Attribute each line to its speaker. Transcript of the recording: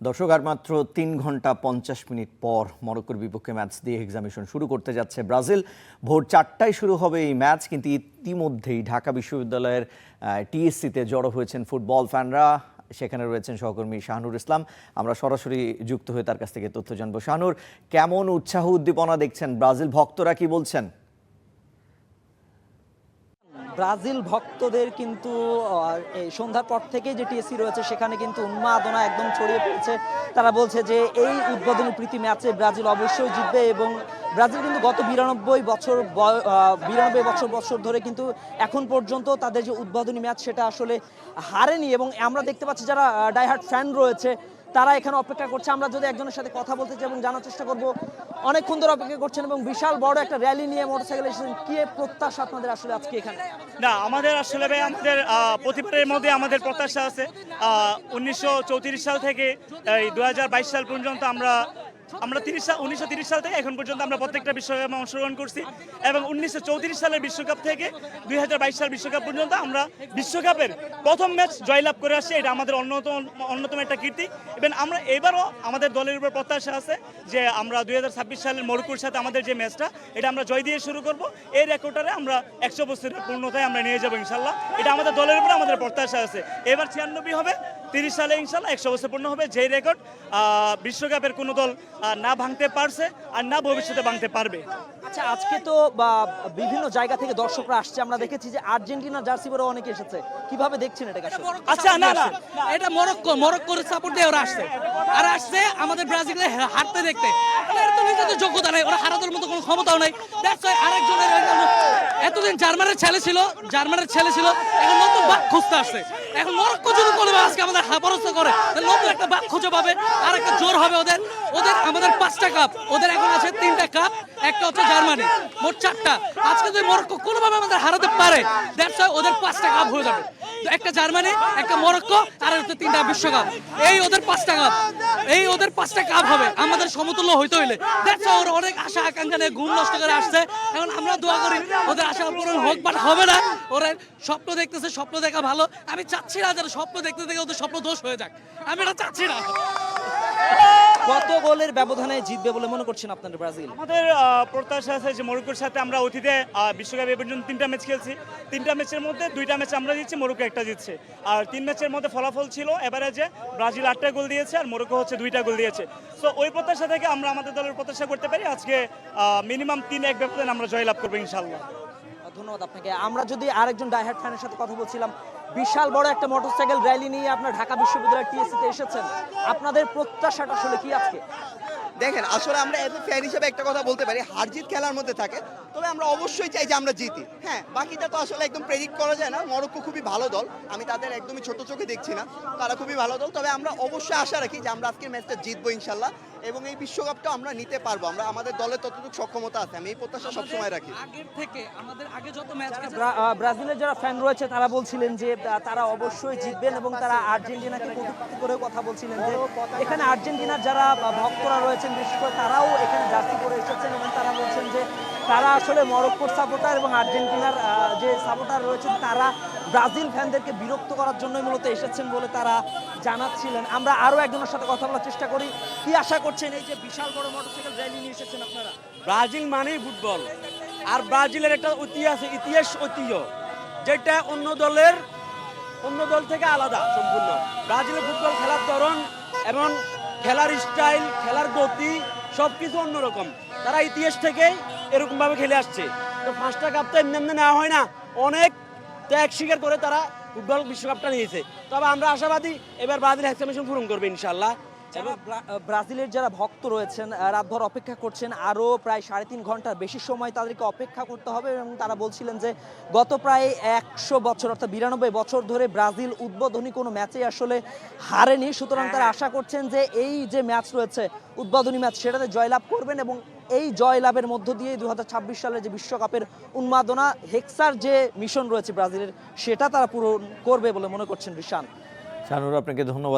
Speaker 1: দর্শক, আর মাত্র 3 ঘন্টা 50 মিনিট পর মরক্কোর বিপক্ষে ম্যাচ দিয়ে এক্সামিনেশন শুরু করতে যাচ্ছে ব্রাজিল। ভোর 4টায় শুরু হবে এই ম্যাচ, কিন্তু ইতিমধ্যেই ঢাকা বিশ্ববিদ্যালয়ের টিএসসিতে জড়ো হয়েছেন ফুটবল ফ্যানরা। সেখানে রয়েছেন সহকর্মী শাহনুর ইসলাম। আমরা সরাসরি যুক্ত হয়ে তার কাছ থেকে তথ্য জানবো। শাহনুর, কেমন উৎসাহ উদ্দীপনা দেখছেন? ব্রাজিল ভক্তরা কি বলছেন?
Speaker 2: ব্রাজিল ভক্তদের কিন্তু এই সন্ধ্যার পর থেকে যে টিএসসি রয়েছে সেখানে কিন্তু উন্মাদনা একদম ছড়িয়ে পড়েছে। তারা বলছে যে এই উদ্বোধনী প্রীতি ম্যাচে ব্রাজিল অবশ্যই জিতবে, এবং ব্রাজিল কিন্তু গত 92 বছর ধরে কিন্তু এখন পর্যন্ত তাদের যে উদ্বোধনী ম্যাচ সেটা আসলে হারেনি। এবং আমরা দেখতে পাচ্ছি যারা ডাইহার্ট ফ্যান রয়েছে তারা এখানে অপেক্ষা করছে। আমরা যদি একজনের সাথে কথা বলতে চাই এবং জানার চেষ্টা করব, অনেকক্ষণ ধরে অপেক্ষা করছেন এবং বিশাল বড় একটা র্যালি নিয়ে মোটরসাইকেল এসেছেন। কি প্রত্যাশা আপনাদের আসলে আজকে এখানে?
Speaker 3: না, আমাদের আসলে ভাই আমাদের প্রতিবারের মধ্যে আমাদের প্রত্যাশা আছে 1934 সাল থেকে এই 2022 সাল পর্যন্ত আমরা 1930 সাল থেকে এখন পর্যন্ত আমরা প্রত্যেকটা বিশ্বকাপে অংশগ্রহণ করছি, এবং 1934 সালের বিশ্বকাপ থেকে 2022 সাল বিশ্বকাপ পর্যন্ত আমরা বিশ্বকাপের প্রথম ম্যাচ জয়লাভ করে আসছি। এটা আমাদের অন্যতম একটা কীর্তি। এবং আমরা এবারও আমাদের দলের উপর প্রত্যাশা আছে যে আমরা 2026 সালের মরক্কোর সাথে আমাদের যে ম্যাচটা এটা আমরা জয় দিয়ে শুরু করব। এই রেকর্ডটারে আমরা 100 বছরের পূর্ণতায় আমরা নিয়ে যাবো ইনশাল্লাহ। এটা আমাদের দলের উপর আমাদের প্রত্যাশা আছে। এবার 96 হবে, 30 সালে ইনশাল্লাহ 100 বছর পূর্ণ হবে, যেই রেকর্ড বিশ্বকাপের কোনো দল না ভাঙতে পারছে আর না ভবিষ্যতে ভাঙতে পারবে।
Speaker 2: আচ্ছা, আজকে তো বিভিন্ন জায়গা থেকে দর্শকরা আসছে, আমরা দেখেছি যে আর্জেন্টিনা জার্সি পরে অনেকে এসেছে। কিভাবে দেখছেন এটা?
Speaker 4: আচ্ছা, না এটা মরক্কোর সাপোর্ট দিয়ে ওরা আসছে, আর আসছে আমাদের ব্রাজিলে হারতে দেখতে। এর তো নিজেদের যোগ্যতা নাই, ওরা হারানোর মতো কোনো ক্ষমতাও নাই। আরেকজনের এতদিন জার্মানের ছেলে ছিল, এখন নতুন বাক খুঁজতে আসছে। এখন মরক্কো যদি কোনো আজকে আমাদের পরাস্ত করে, নতুন একটা বাক খুঁজে পাবে, আর একটা জোর হবে ওদের। আমাদের 5টা কাপ, ওদের এখন আছে 3টা কাপ, একটা হচ্ছে জার্মানি, মোট 4টা। আজকে যদি মরক্কো কোনোভাবে আমাদের হারাতে পারে, ওদের 5টা কাপ হয়ে যাবে। একটা জার্মানি, একটা মরক্কো, আর হচ্ছে 3টা বিশ্বকাপ। এই ওদের 5টা কাপ হবে আমাদের সমতুল্য হইতে হইলে। ওরা অনেক আশা আকাঙ্ক্ষা নিয়ে ঘুম নষ্ট করে আসছে। এখন আমরা দোয়া করি ওদের আশা পূরণ হোক, বাট হবে না। ওরা স্বপ্ন দেখতেছে, স্বপ্ন দেখা ভালো। আমি চাচ্ছি না যারা স্বপ্ন দেখতে দেখে ওদের স্বপ্ন দোষ হয়ে যাক, আমি এটা চাচ্ছি না।
Speaker 2: কত গোলের ব্যবধানে জিতবে বলে মনে করছেন আপনাদের ব্রাজিল?
Speaker 3: আমাদের প্রত্যাশা আছে যে মরক্কোর সাথে আমরা অতীতে বিশ্বকাপে এ পর্যন্ত 3টা ম্যাচ খেলছি। 3টা ম্যাচের মধ্যে 2টা ম্যাচ আমরা জিতছি, মরক্কো একটা জিতছে। আর 3 ম্যাচের মধ্যে ফলাফল ছিল এভারেজে ব্রাজিল 8টা গোল দিয়েছে আর মরক্কো হচ্ছে 2টা গোল দিয়েছে। সো ওই প্রত্যাশা থেকে আমরা আমাদের দলের প্রত্যাশা করতে পারি আজকে মিনিমাম 3-1 ব্যবধানে আমরা জয়লাভ করবো ইনশাল্লাহ।
Speaker 2: ধন্যবাদ আপনাকে। আমরা যদি আরেকজন ডাইহার্ট ফ্যানের সাথে কথা বলছিলাম, বিশাল বড় একটা মোটরসাইকেল র্যালি নিয়ে আপনার ঢাকা বিশ্ববিদ্যালয়ের টিএসসিতে এসেছেন, আপনাদের প্রত্যাশাটা আসলে কি আজকে?
Speaker 5: দেখেন, আসলে আমরা এজ এ ফ্যান হিসেবে একটা কথা বলতে পারি, হার জিত খেলার মধ্যে থাকে, তবে আমরা অবশ্যই চাই যে আমরা জিতি। হ্যাঁ, বাকিটা তো আসলে একদম প্রেডিক্ট করা যায় না। মরক্কো খুবই ভালো দল, আমি তাদের একদমই ছোট চোখে দেখছি না, তারা খুবই ভালো দল। তবে আমরা অবশ্যই আশা রাখি যে আমরা আজকের ম্যাচটা জিতবো ইনশাল্লাহ, এবং এই বিশ্বকাপটা আমরা নিতে পারবো। আমাদের দলের ততটুকু সক্ষমতা আছে, আমি এই প্রত্যাশা সবসময় রাখি।
Speaker 4: আগের থেকে আমাদের আগে যত ম্যাচ
Speaker 2: ব্রাজিলের যারা ফ্যান রয়েছে তারা বলছিলেন যে তারা অবশ্যই জিতবেন, এবং তারা আর্জেন্টিনাকে কটূক্তি করে কথা বলছিলেন যে এখানে আর্জেন্টিনার যারা ভক্তরা রয়েছেন বিশেষ করে তারাও এখানে জার্সি পরে এসেছেন, এবং তারা বলছেন যে তারা আসলে মরক্কোর সাপোর্টার এবং আর্জেন্টিনার যে সাপোর্টার রয়েছেন তারা ব্রাজিল ফ্যানদেরকে বিরক্ত করার জন্যই মূলত এসেছেন বলে তারা জানাচ্ছিলেন। আমরা আরও একজনের সাথে কথা বলার চেষ্টা করি। কি আশা করছেন এই যে বিশাল বড় মোটরসাইকেল র্যালি নিয়ে এসেছেন আপনারা?
Speaker 6: ব্রাজিল মানেই ফুটবল, আর ব্রাজিলের একটা ইতিহাস ঐতিহ্য যেটা অন্য দল থেকে আলাদা সম্পূর্ণ। ব্রাজিলের ফুটবল খেলার ধরন এবং খেলার স্টাইল, খেলার গতি সবকিছু অন্যরকম। তারা ইতিহাস থেকেই এরকম ভাবে খেলে আসছে। তো 5টা কাপ তো এমনি এমনি নেওয়া হয় না, অনেক ত্যাগ স্বীকার করে তারা ফুটবল বিশ্বকাপটা নিয়েছে। তবে আমরা আশাবাদী এবার ব্রাজিল এক্সপেকটেশন পূরণ করবে ইনশাল্লাহ।
Speaker 2: ব্রাজিলের যারা ভক্ত রয়েছেন রাতভর অপেক্ষা করছেন, আরও প্রায় 3.5 ঘন্টার বেশি সময় তাদেরকে অপেক্ষা করতে হবে, এবং তারা বলছিলেন যে গত প্রায় 100 বছর অর্থাৎ 92 বছর ধরে ব্রাজিল উদ্বোধনী কোনো ম্যাচে আসলে হারেনি। সুতরাং তারা আশা করছেন যে এই যে ম্যাচ রয়েছে উদ্বোধনী ম্যাচ সেটাতে জয়লাভ করবেন, এবং এই জয়লাভের মধ্য দিয়ে 2026 সালের যে বিশ্বকাপের উন্মাদনা, হেক্সার যে মিশন রয়েছে ব্রাজিলের সেটা তারা পূরণ করবে বলে মনে করছেন রিশান।
Speaker 1: শাহনুর, আপনাকে ধন্যবাদ।